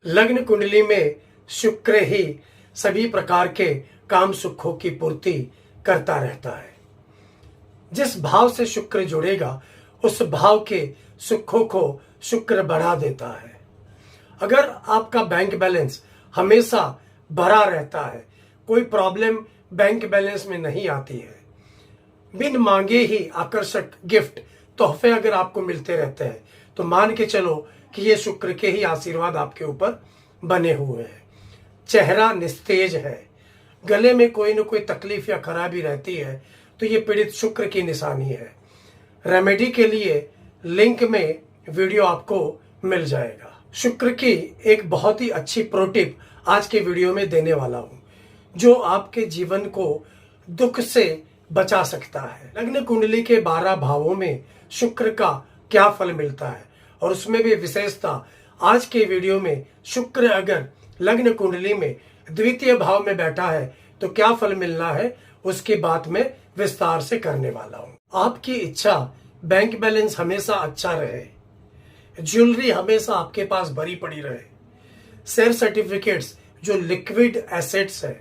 लग्न कुंडली में शुक्र ही सभी प्रकार के काम सुखों की पूर्ति करता रहता है। जिस भाव से शुक्र जुड़ेगा उस भाव के सुखों को शुक्र बढ़ा देता है। अगर आपका बैंक बैलेंस हमेशा भरा रहता है, कोई प्रॉब्लम बैंक बैलेंस में नहीं आती है, बिन मांगे ही आकर्षक गिफ्ट तोहफे अगर आपको मिलते रहते हैं, तो मान के चलो कि ये शुक्र के ही आशीर्वाद आपके ऊपर बने हुए हैं। चेहरा निस्तेज है, गले में कोई न कोई तकलीफ या खराबी रहती है, तो ये पीड़ित शुक्र की निशानी है। रेमेडी के लिए लिंक में वीडियो आपको मिल जाएगा। शुक्र की एक बहुत ही अच्छी प्रो टिप आज के वीडियो में देने वाला हूं, जो आपके जीवन को दुख से बचा सकता है। लग्न कुंडली के 12 भावों में शुक्र का क्या फल मिलता है, और उसमें भी विशेषता आज के वीडियो में शुक्र अगर लग्न कुंडली में द्वितीय भाव में बैठा है तो क्या फल मिलना है, उसकी बात में विस्तार से करने वाला हूं। आपकी इच्छा बैंक बैलेंस हमेशा अच्छा रहे, ज्वेलरी हमेशा आपके पास भरी पड़ी रहे, शेयर सर्टिफिकेट्स जो लिक्विड एसेट्स है,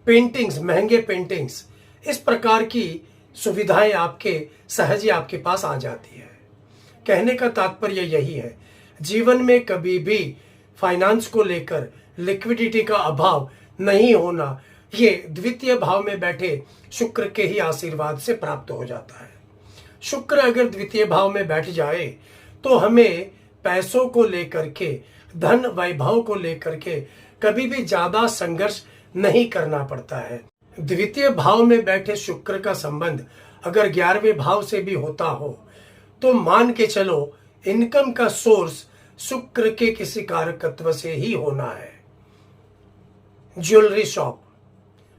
पेंटिंग्स, महंगे पेंटिंग्स, इस प्रकार की सुविधाएं आपके सहज ही आपके पास आ जाती है। कहने का तात्पर्य यही है, जीवन में कभी भी फाइनेंस को लेकर लिक्विडिटी का अभाव नहीं होना, ये द्वितीय भाव में बैठे शुक्र के ही आशीर्वाद से प्राप्त हो जाता है। शुक्र अगर द्वितीय भाव में बैठ जाए तो हमें पैसों को लेकर के, धन वैभव को लेकर के कभी भी ज्यादा संघर्ष नहीं करना पड़ता है। द्वितीय भाव में बैठे शुक्र का संबंध अगर 11वें भाव से भी होता हो तो मान के चलो इनकम का सोर्स शुक्र के किसी कारकत्व से ही होना है। Jewellery shop,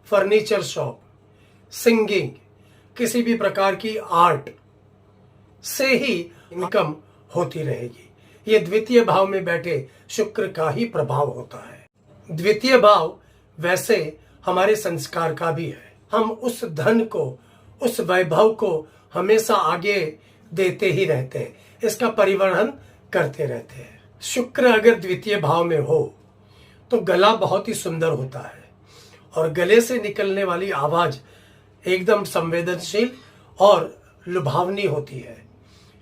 furniture shop, singing, किसी भी प्रकार की आर्ट से ही इनकम होती रहेगी। ये द्वितीय भाव में बैठे शुक्र का ही प्रभाव होता है। द्वितीय भाव वैसे हमारे संस्कार का भी है। हम उस धन को, उस वैभव को हमेशा आगे देते ही रहते हैं, इसका परिवर्धन करते रहते हैं। शुक्र अगर द्वितीय भाव में हो तो गला बहुत ही सुंदर होता है, और गले से निकलने वाली आवाज एकदम संवेदनशील और लुभावनी होती है।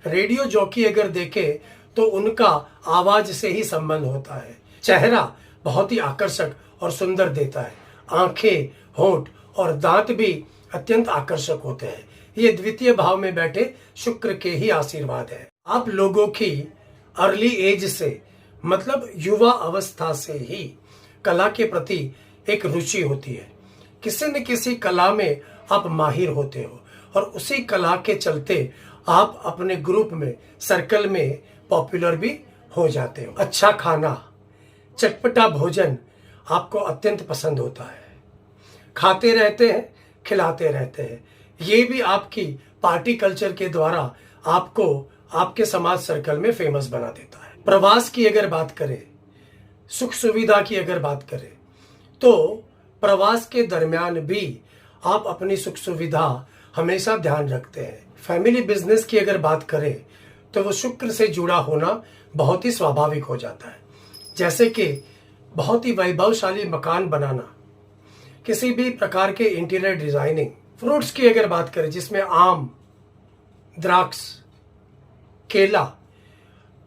रेडियो जॉकी अगर देखे तो उनका आवाज से ही संबंध होता है। चेहरा बहुत ही आकर्षक और सुंदर देता है, आंखें, होंठ और दांत भी अत्यंत आकर्षक होते हैं। ये द्वितीय भाव में बैठे शुक्र के ही आशीर्वाद है। आप लोगों की अर्ली एज से, मतलब युवा अवस्था से ही कला के प्रति एक रुचि होती है। किसी न किसी कला में आप माहिर होते हो, और उसी कला के चलते आप अपने ग्रुप में, सर्कल में पॉपुलर भी हो जाते हो। अच्छा खाना, चटपटा भोजन आपको अत्यंत पसंद होता है। खाते रहते हैं, खिलाते रहते हैं। ये भी आपकी पार्टी कल्चर के द्वारा आपको आपके समाज सर्कल में फेमस बना देता है। प्रवास की अगर बात करें, सुख सुविधा की अगर बात करें, तो प्रवास के दरमियान भी आप अपनी सुख सुविधा हमेशा ध्यान रखते हैं। फैमिली बिजनेस की अगर बात करें तो वो शुक्र से जुड़ा होना बहुत ही स्वाभाविक हो जाता है। जैसे कि बहुत ही वैभवशाली मकान बनाना, किसी भी प्रकार के इंटीरियर डिजाइनिंग, फ्रूट्स की अगर बात करें जिसमें आम, द्राक्ष, केला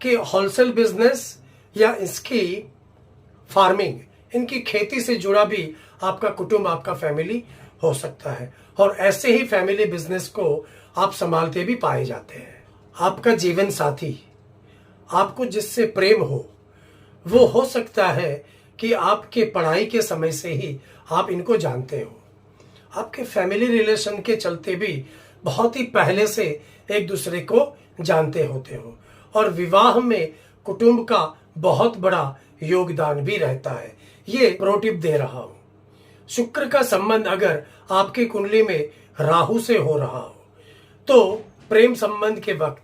के होलसेल बिजनेस या इसकी फार्मिंग, इनकी खेती से जुड़ा भी आपका कुटुंब, आपका फैमिली हो सकता है, और ऐसे ही फैमिली बिजनेस को आप संभालते भी पाए जाते हैं। आपका जीवन साथी, आपको जिससे प्रेम हो वो सकता है कि आपके पढ़ाई के समय से ही आप इनको जानते हो। आपके फैमिली रिलेशन के चलते भी बहुत ही पहले से एक दूसरे को जानते होते हो, और विवाह में कुटुंब का बहुत बड़ा योगदान भी रहता है। ये प्रो टिप दे रहा हूं। शुक्र का संबंध अगर आपकी कुंडली में राहु से हो रहा हो तो प्रेम संबंध के वक्त,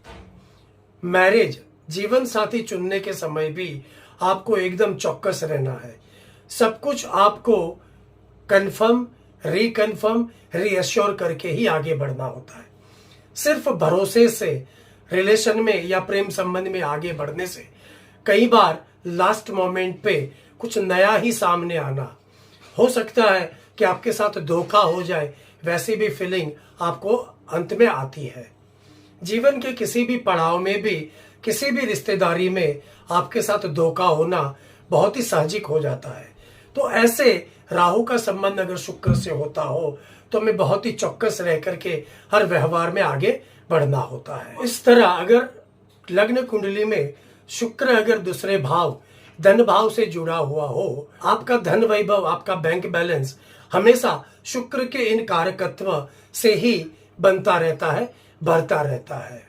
मैरिज, जीवन साथी चुनने के समय भी आपको एकदम चौकस रहना है। सब कुछ आपको कंफर्म, रिकन्फर्म, रीअश्योर करके ही आगे बढ़ना होता है। सिर्फ भरोसे से रिलेशन में या प्रेम संबंध में आगे बढ़ने से कई बार लास्ट मोमेंट पे कुछ नया ही सामने आना। हो सकता है कि आपके साथ धोखा हो जाए, वैसी भी फीलिंग आपको अंत में आती है। जीवन के किसी भी पड़ाव में भी, किसी भी रिश्तेदारी में आपके साथ धोखा होना बहुत ही साहजिक हो जाता है। तो ऐसे राहु का संबंध अगर शुक्र से होता हो तो हमें बहुत ही चौकस रह करके हर व्यवहार में आगे बढ़ना होता है। इस तरह अगर लग्न कुंडली में शुक्र अगर दूसरे भाव धन भाव से जुड़ा हुआ हो, आपका धन वैभव, आपका बैंक बैलेंस हमेशा शुक्र के इन कारकत्व से ही बनता रहता है, बढ़ता रहता है।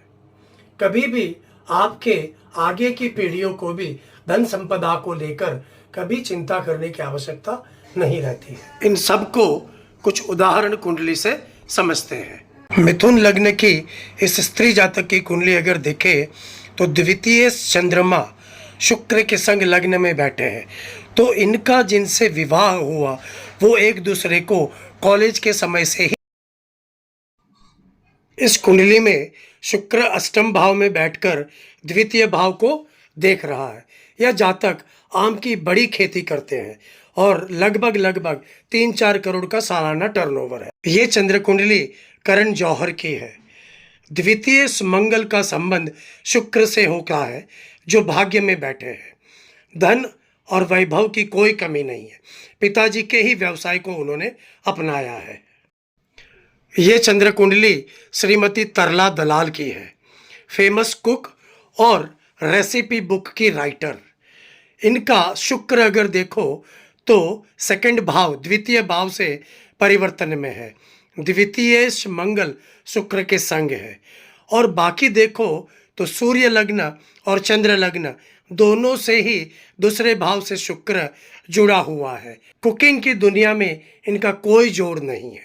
कभी भी आपके आगे की पीढ़ियों को भी धन संपदा को लेकर कभी चिंता करने की आवश्यकता नहीं रहती है। इन सब को कुछ उदाहरण कुंडली से समझते हैं। मिथुन लग्न की इस स्त्री जातक की कुंडली अगर देखे तो द्वितीय चंद्रमा शुक्र के संग लग्न में बैठे हैं, तो इनका जिनसे विवाह हुआ वो एक दूसरे को कॉलेज के समय से ही। इस कुंडली में शुक्र अष्टम भाव में बैठकर द्वितीय भाव को देख रहा है। यह जातक आम की बड़ी खेती करते हैं और लगभग 3-4 करोड़ का सालाना टर्नओवर है। ये चंद्र कुंडली करण जौहर की है। द्वितीय मंगल का संबंध शुक्र से होता है जो भाग्य में बैठे हैं। धन और वैभव की कोई कमी नहीं है। पिताजी के ही व्यवसाय को उन्होंने अपनाया है। ये चंद्र कुंडली श्रीमती तरला दलाल की है, फेमस कुक और रेसिपी बुक की राइटर। इनका शुक्र अगर देखो तो सेकंड भाव द्वितीय भाव से परिवर्तन में है। द्वितीय मंगल शुक्र के संग है। और बाकी देखो तो सूर्य लग्न और चंद्र लग्न दोनों से ही दूसरे भाव से शुक्र जुड़ा हुआ है। कुकिंग की दुनिया में इनका कोई जोड़ नहीं है।